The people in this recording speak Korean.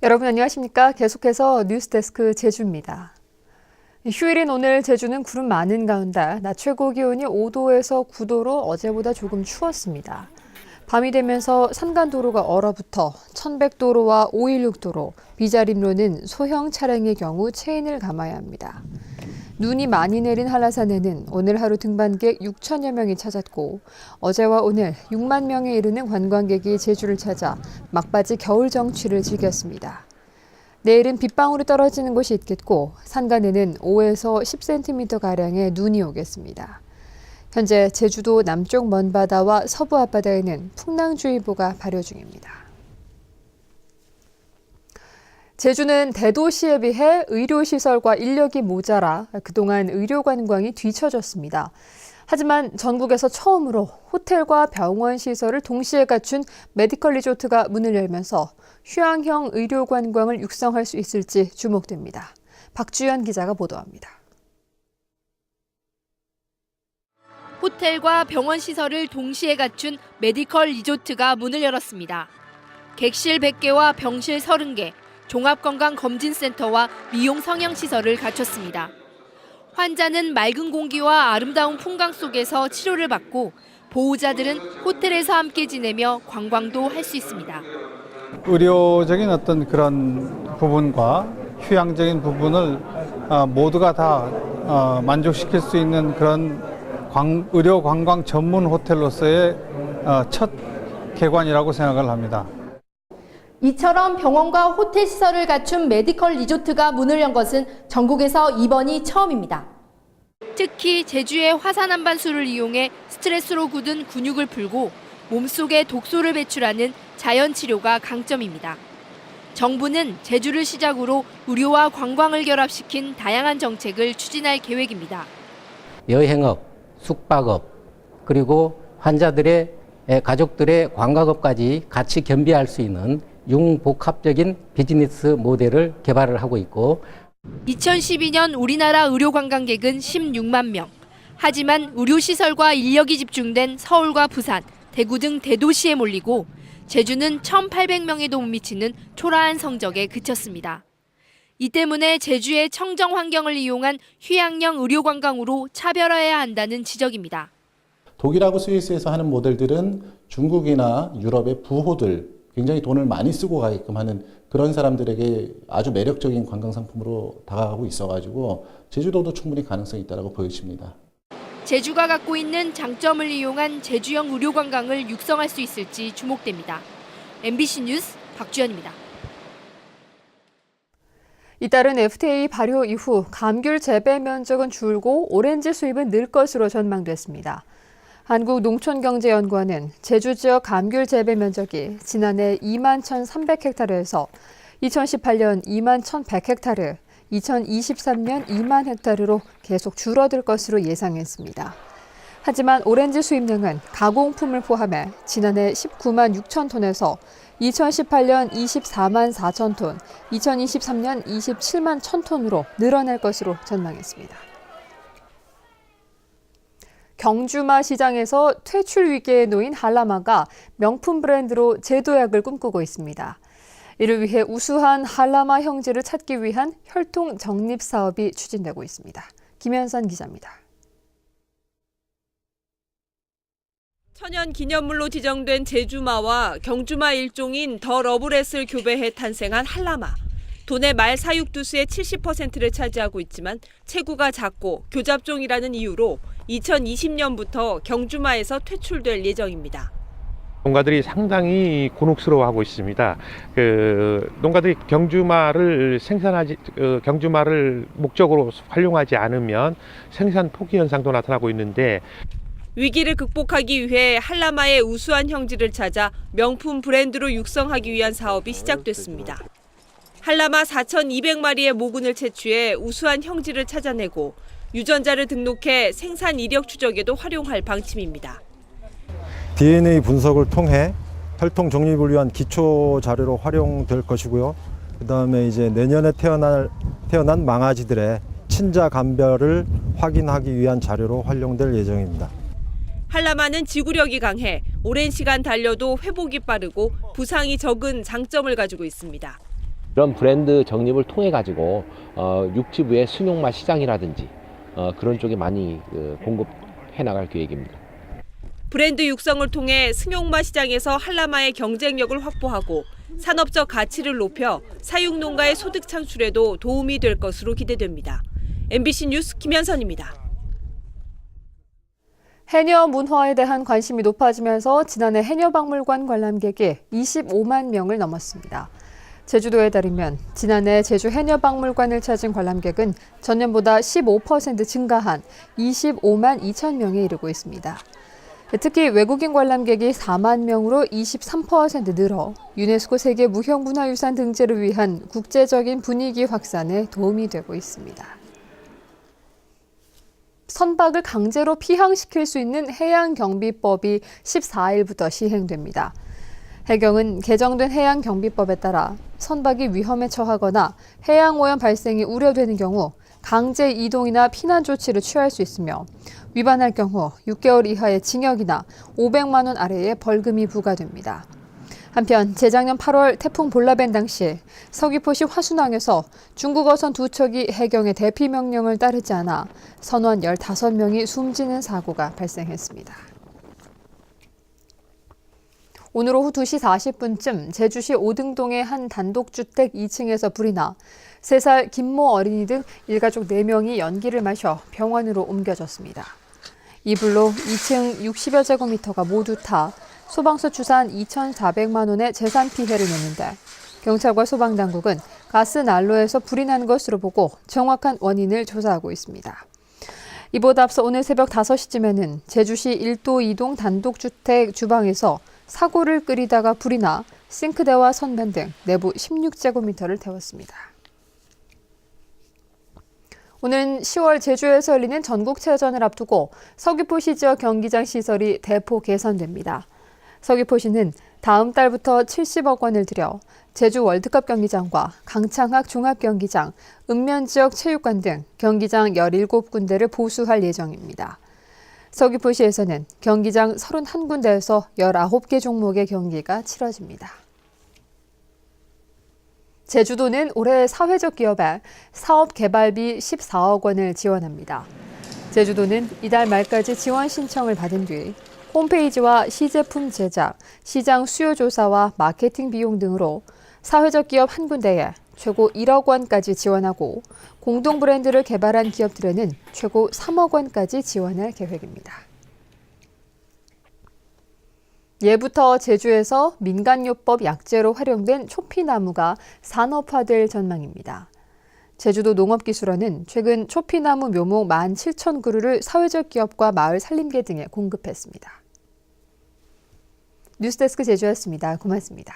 여러분 안녕하십니까? 계속해서 뉴스데스크 제주입니다. 휴일인 오늘 제주는 구름 많은 가운데 낮 최고 기온이 5도에서 9도로 어제보다 조금 추웠습니다. 밤이 되면서 산간도로가 얼어붙어 1100도로와 516도로, 비자림로는 소형 차량의 경우 체인을 감아야 합니다. 눈이 많이 내린 한라산에는 오늘 하루 등반객 6천여 명이 찾았고 어제와 오늘 6만 명에 이르는 관광객이 제주를 찾아 막바지 겨울 정취를 즐겼습니다. 내일은 빗방울이 떨어지는 곳이 있겠고 산간에는 5에서 10cm가량의 눈이 오겠습니다. 현재 제주도 남쪽 먼바다와 서부 앞바다에는 풍랑주의보가 발효 중입니다. 제주는 대도시에 비해 의료시설과 인력이 모자라 그동안 의료관광이 뒤처졌습니다. 하지만 전국에서 처음으로 호텔과 병원 시설을 동시에 갖춘 메디컬 리조트가 문을 열면서 휴양형 의료관광을 육성할 수 있을지 주목됩니다. 박주연 기자가 보도합니다. 호텔과 병원 시설을 동시에 갖춘 메디컬 리조트가 문을 열었습니다. 객실 100개와 병실 30개, 종합건강검진센터와 미용 성형시설을 갖췄습니다. 환자는 맑은 공기와 아름다운 풍광 속에서 치료를 받고 보호자들은 호텔에서 함께 지내며 관광도 할 수 있습니다. 의료적인 어떤 그런 부분과 휴양적인 부분을 모두가 다 만족시킬 수 있는 그런 의료 관광 전문 호텔로서의 첫 개관이라고 생각을 합니다. 이처럼 병원과 호텔 시설을 갖춘 메디컬 리조트가 문을 연 것은 전국에서 이번이 처음입니다. 특히 제주의 화산 한반수를 이용해 스트레스로 굳은 근육을 풀고 몸속에 독소를 배출하는 자연 치료가 강점입니다. 정부는 제주를 시작으로 의료와 관광을 결합시킨 다양한 정책을 추진할 계획입니다. 여행업, 숙박업, 그리고 환자들의 가족들의 관광업까지 같이 겸비할 수 있는 융복합적인 비즈니스 모델을 개발을 하고 있고 2012년 우리나라 의료 관광객은 16만 명. 하지만 의료시설과 인력이 집중된 서울과 부산, 대구 등 대도시에 몰리고 제주는 1,800명에도 못 미치는 초라한 성적에 그쳤습니다. 이 때문에 제주의 청정 환경을 이용한 휴양형 의료 관광으로 차별화해야 한다는 지적입니다. 독일하고 스위스에서 하는 모델들은 중국이나 유럽의 부호들, 굉장히 돈을 많이 쓰고 가게끔 하는 그런 사람들에게 아주 매력적인 관광 상품으로 다가가고 있어가지고 제주도도 충분히 가능성이 있다고 보여집니다. 제주가 갖고 있는 장점을 이용한 제주형 의료 관광을 육성할 수 있을지 주목됩니다. MBC 뉴스 박주연입니다. 이따른 FTA 발효 이후 감귤 재배 면적은 줄고 오렌지 수입은 늘 것으로 전망됐습니다. 한국농촌경제연구원은 제주 지역 감귤 재배 면적이 지난해 2만 1,300헥타르에서 2018년 2만 1,100헥타르, 2023년 2만 헥타르로 계속 줄어들 것으로 예상했습니다. 하지만 오렌지 수입량은 가공품을 포함해 지난해 19만 6천 톤에서 2018년 24만 4천 톤, 2023년 27만 1천 톤으로 늘어날 것으로 전망했습니다. 경주마 시장에서 퇴출 위기에 놓인 한라마가 명품 브랜드로 재도약을 꿈꾸고 있습니다. 이를 위해 우수한 한라마 형질을 찾기 위한 혈통 정립 사업이 추진되고 있습니다. 김현선 기자입니다. 천연 기념물로 지정된 제주마와 경주마 일종인 더 러브렛을 교배해 탄생한 한라마. 도내 말 사육두수의 70%를 차지하고 있지만 체구가 작고 교잡종이라는 이유로 2020년부터 경주마에서 퇴출될 예정입니다. 농가들이 상당히 곤혹스러워하고 있습니다. 농가들이 경주마를 경주마를 목적으로 활용하지 않으면 생산 포기 현상도 나타나고 있는데 위기를 극복하기 위해 한라마의 우수한 형질을 찾아 명품 브랜드로 육성하기 위한 사업이 시작됐습니다. 한라마 4,200마리의 모근을 채취해 우수한 형질을 찾아내고 유전자를 등록해 생산 이력 추적에도 활용할 방침입니다. DNA 분석을 통해 혈통 정립을 위한 기초 자료로 활용될 것이고요. 그다음에 이제 내년에 태어난 망아지들의 친자 감별을 확인하기 위한 자료로 활용될 예정입니다. 한라마는 지구력이 강해 오랜 시간 달려도 회복이 빠르고 부상이 적은 장점을 가지고 있습니다. 이런 브랜드 정립을 통해 가지고 육지부의 승용마 시장이라든지 그런 쪽에 많이 공급해 나갈 계획입니다. 브랜드 육성을 통해 승용마 시장에서 한라마의 경쟁력을 확보하고 산업적 가치를 높여 사육농가의 소득 창출에도 도움이 될 것으로 기대됩니다. MBC 뉴스 김현선입니다. 해녀 문화에 대한 관심이 높아지면서 지난해 해녀박물관 관람객이 25만 명을 넘었습니다. 제주도에 따르면 지난해 제주 해녀박물관을 찾은 관람객은 전년보다 15% 증가한 25만 2천 명에 이르고 있습니다. 특히 외국인 관람객이 4만 명으로 23% 늘어 유네스코 세계 무형문화유산 등재를 위한 국제적인 분위기 확산에 도움이 되고 있습니다. 선박을 강제로 피항시킬 수 있는 해양경비법이 14일부터 시행됩니다. 해경은 개정된 해양경비법에 따라 선박이 위험에 처하거나 해양오염 발생이 우려되는 경우 강제 이동이나 피난 조치를 취할 수 있으며 위반할 경우 6개월 이하의 징역이나 500만 원 아래의 벌금이 부과됩니다. 한편 재작년 8월 태풍 볼라벤 당시 서귀포시 화순항에서 중국 어선 2척이 해경의 대피 명령을 따르지 않아 선원 15명이 숨지는 사고가 발생했습니다. 오늘 오후 2시 40분쯤 제주시 오등동의 한 단독주택 2층에서 불이 나 3살 김모 어린이 등 일가족 4명이 연기를 마셔 병원으로 옮겨졌습니다. 이 불로 2층 60여 제곱미터가 모두 타 소방서 추산 2,400만 원의 재산 피해를 냈는데 경찰과 소방당국은 가스 난로에서 불이 난 것으로 보고 정확한 원인을 조사하고 있습니다. 이보다 앞서 오늘 새벽 5시쯤에는 제주시 1도 2동 단독주택 주방에서 사골을 끓이다가 불이 나 싱크대와 선반 등 내부 16제곱미터를 태웠습니다. 오늘은 10월 제주에서 열리는 전국체전을 앞두고 서귀포시 지역 경기장 시설이 대폭 개선됩니다. 서귀포시는 다음 달부터 70억 원을 들여 제주 월드컵 경기장과 강창학 종합경기장, 읍면지역 체육관 등 경기장 17군데를 보수할 예정입니다. 서귀포시에서는 경기장 31군데에서 19개 종목의 경기가 치러집니다. 제주도는 올해 사회적 기업에 사업 개발비 14억 원을 지원합니다. 제주도는 이달 말까지 지원 신청을 받은 뒤 홈페이지와 시제품 제작, 시장 수요 조사와 마케팅 비용 등으로 사회적 기업 한 군데에 최고 1억 원까지 지원하고 공동 브랜드를 개발한 기업들에는 최고 3억 원까지 지원할 계획입니다. 예부터 제주에서 민간요법 약재로 활용된 초피나무가 산업화될 전망입니다. 제주도 농업기술원은 최근 초피나무 묘목 17,000그루를 사회적 기업과 마을 산림계 등에 공급했습니다. 뉴스데스크 제주였습니다. 고맙습니다.